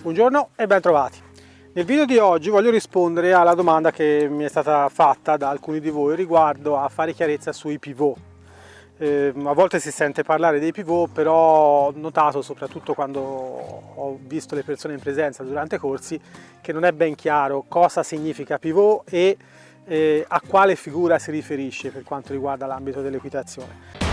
Buongiorno e ben trovati. Nel video di oggi voglio rispondere alla domanda che mi è stata fatta da alcuni di voi riguardo a fare chiarezza sui pivot. A volte si sente parlare dei pivot, però ho notato, soprattutto quando ho visto le persone in presenza durante corsi, che non è ben chiaro cosa significa pivot e a quale figura si riferisce per quanto riguarda l'ambito dell'equitazione.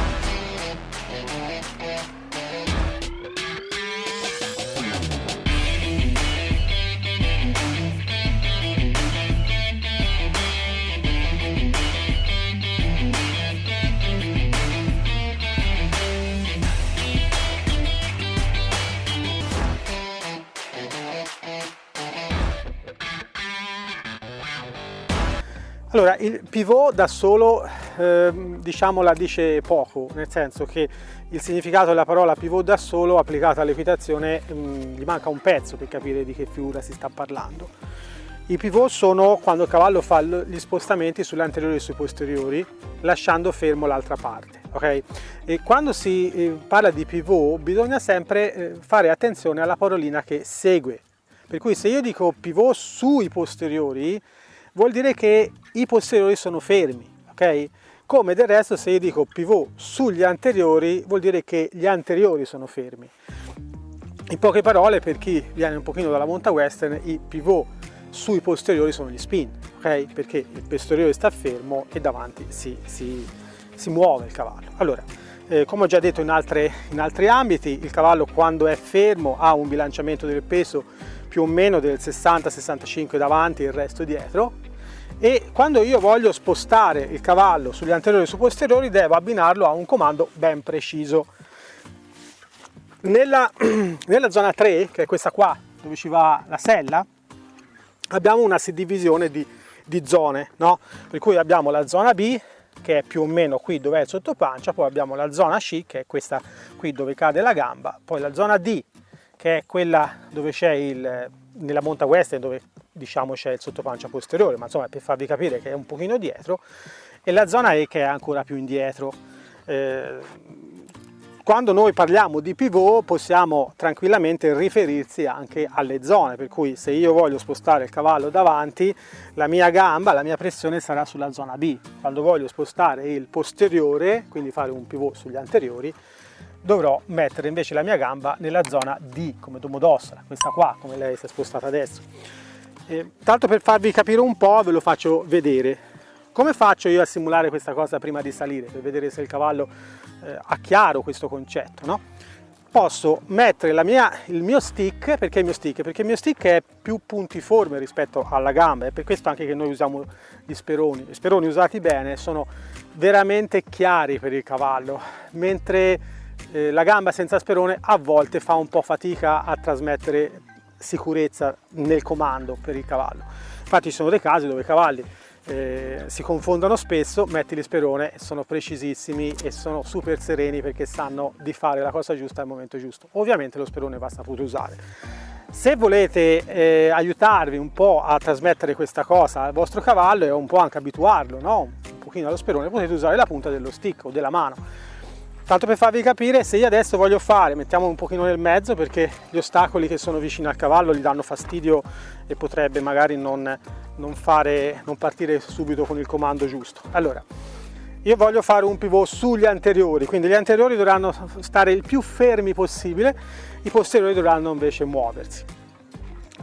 Allora, il pivot da solo diciamo la dice poco, nel senso che il significato della parola pivot da solo applicata all'equitazione gli manca un pezzo per capire di che figura si sta parlando. I pivot sono quando il cavallo fa gli spostamenti sulle anteriori e sui posteriori lasciando fermo l'altra parte, ok? E quando si parla di pivot bisogna sempre fare attenzione alla parolina che segue, per cui se io dico pivot sui posteriori vuol dire che i posteriori sono fermi, ok? Come del resto se io dico pivot sugli anteriori vuol dire che gli anteriori sono fermi. In poche parole, per chi viene un pochino dalla monta western, i pivot sui posteriori sono gli spin, ok? Perché il posteriore sta fermo e davanti si muove il cavallo. Allora, come ho già detto in altri ambiti, il cavallo quando è fermo ha un bilanciamento del peso più o meno del 60-65 davanti e il resto dietro, e quando io voglio spostare il cavallo sugli anteriori e sui posteriori devo abbinarlo a un comando ben preciso. Nella zona 3, che è questa qua dove ci va la sella, abbiamo una suddivisione di zone, no? Per cui abbiamo la zona B, che è più o meno qui dove è il sottopancia, poi abbiamo la zona C, che è questa qui dove cade la gamba, poi la zona D, che è quella dove c'è nella monta western, dove diciamo c'è il sottopancia posteriore, ma insomma per farvi capire che è un pochino dietro, e la zona E che è ancora più indietro. Quando noi parliamo di pivot possiamo tranquillamente riferirsi anche alle zone, per cui se io voglio spostare il cavallo davanti, la mia gamba, la mia pressione sarà sulla zona B. Quando voglio spostare il posteriore, quindi fare un pivot sugli anteriori, dovrò mettere invece la mia gamba nella zona D, come Domodossola, questa qua, come lei si è spostata adesso. Tanto per farvi capire un po', ve lo faccio vedere. Come faccio io a simulare questa cosa prima di salire, per vedere se il cavallo ha chiaro questo concetto, no? Posso mettere il mio stick, perché il mio stick? Perché il mio stick è più puntiforme rispetto alla gamba, è per questo anche che noi usiamo gli speroni. Gli speroni usati bene sono veramente chiari per il cavallo, mentre la gamba senza sperone a volte fa un po' fatica a trasmettere sicurezza nel comando per il cavallo. Infatti ci sono dei casi dove i cavalli si confondono spesso, metti l'isperone, sono precisissimi e sono super sereni perché sanno di fare la cosa giusta al momento giusto. Ovviamente lo sperone va saputo usare. Se volete aiutarvi un po' a trasmettere questa cosa al vostro cavallo e un po' anche abituarlo, no? Un pochino allo sperone, potete usare la punta dello stick o della mano. Tanto per farvi capire, se io adesso voglio fare, mettiamo un pochino nel mezzo perché gli ostacoli che sono vicino al cavallo gli danno fastidio e potrebbe magari non partire subito con il comando giusto. Allora, io voglio fare un pivot sugli anteriori, quindi gli anteriori dovranno stare il più fermi possibile, i posteriori dovranno invece muoversi.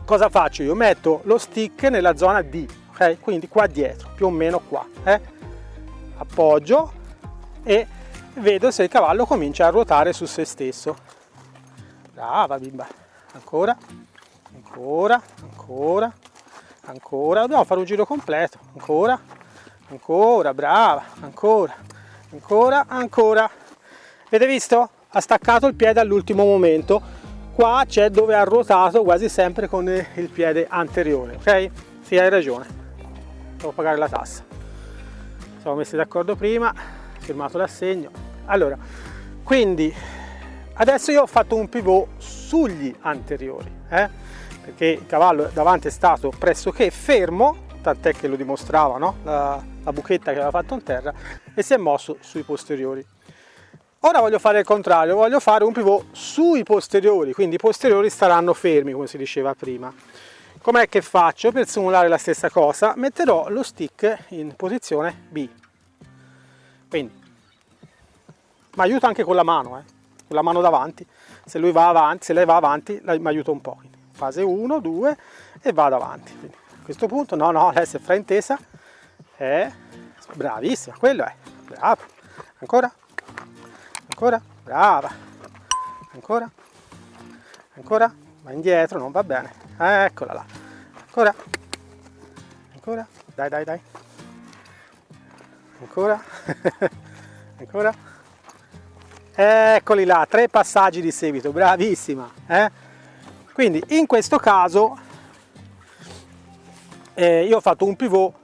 Cosa faccio? Io metto lo stick nella zona D, ok? Quindi qua dietro, più o meno qua. Appoggio e vedo se il cavallo comincia a ruotare su se stesso. Brava bimba, ancora, dobbiamo fare un giro completo, ancora, brava, ancora. Avete visto? Ha staccato il piede all'ultimo momento, qua c'è dove ha ruotato quasi sempre con il piede anteriore, ok? Sì, hai ragione, devo pagare la tassa. Siamo messi d'accordo prima, firmato l'assegno. Allora, quindi adesso io ho fatto un pivot sugli anteriori, perché il cavallo davanti è stato pressoché fermo, tant'è che lo dimostrava, no? La buchetta che aveva fatto in terra, e si è mosso sui posteriori. Ora voglio fare il contrario, voglio fare un pivot sui posteriori, quindi i posteriori staranno fermi, come si diceva prima. Com'è che faccio? Per simulare la stessa cosa, metterò lo stick in posizione B. Quindi, mi aiuta anche con la mano davanti. Se lui va avanti, se lei va avanti, mi aiuta un po'. Quindi, fase 1, 2 e vado avanti. Quindi, a questo punto, no, lei si è fraintesa. Bravissima, quello è. Bravo. Ancora. Brava. Ancora. Va indietro, non va bene. Eccola là. Ancora. Dai. Ancora. Eccoli là, 3 passaggi di seguito, bravissima. Quindi in questo caso io ho fatto un pivot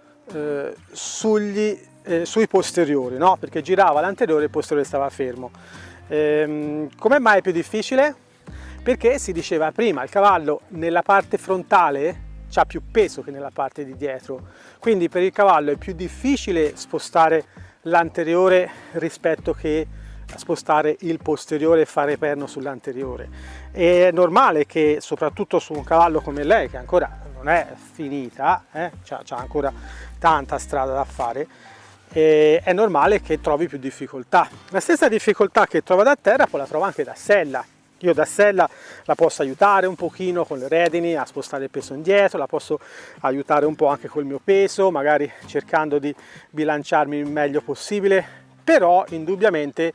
sui posteriori, no? Perché girava l'anteriore e il posteriore stava fermo. Come mai è più difficile? Perché si diceva prima, il cavallo nella parte frontale ha più peso che nella parte di dietro, quindi per il cavallo è più difficile spostare l'anteriore rispetto che spostare il posteriore e fare perno sull'anteriore. È normale che soprattutto su un cavallo come lei, che ancora non è finita, c'ha ancora tanta strada da fare, è normale che trovi più difficoltà. La stessa difficoltà che trova da terra poi la trova anche da sella. Io da sella la posso aiutare un pochino con le redini a spostare il peso indietro, la posso aiutare un po' anche col mio peso, magari cercando di bilanciarmi il meglio possibile, però indubbiamente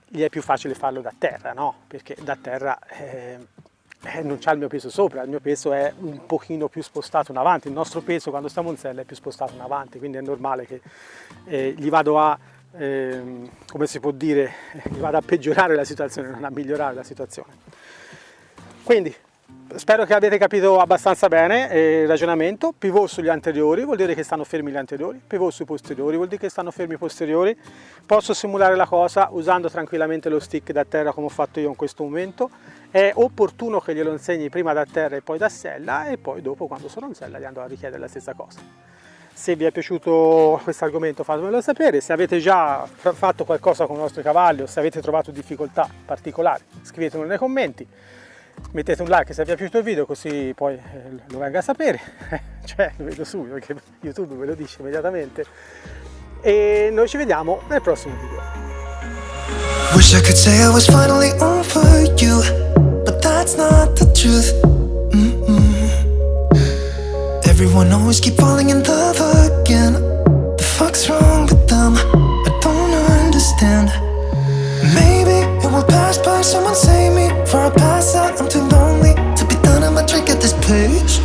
gli è più facile farlo da terra, no? Perché da terra non c'ha il mio peso sopra, il mio peso è un pochino più spostato in avanti, il nostro peso quando stiamo in sella è più spostato in avanti, quindi è normale che gli vado a come si può dire, vado a peggiorare la situazione, non a migliorare la situazione. Quindi spero che abbiate capito abbastanza bene il ragionamento. Pivot sugli anteriori vuol dire che stanno fermi gli anteriori, pivot sui posteriori vuol dire che stanno fermi i posteriori. Posso simulare la cosa usando tranquillamente lo stick da terra come ho fatto io in questo momento. È opportuno che glielo insegni prima da terra e poi da sella, e poi dopo, quando sono in sella, gli andrò a richiedere la stessa cosa. Se vi è piaciuto questo argomento fatemelo sapere, se avete già fatto qualcosa con i vostri cavalli o se avete trovato difficoltà particolari scrivetemelo nei commenti, mettete un like se vi è piaciuto il video così poi lo venga a sapere, cioè lo vedo subito perché YouTube ve lo dice immediatamente, e noi ci vediamo nel prossimo video. Wish I could say I was finally over you, but that's not the truth. Everyone always keep falling in love again. The fuck's wrong with them? I don't understand. Maybe it will pass by, someone save me. For I pass out, I'm too lonely to be done. I'm a drink at this place.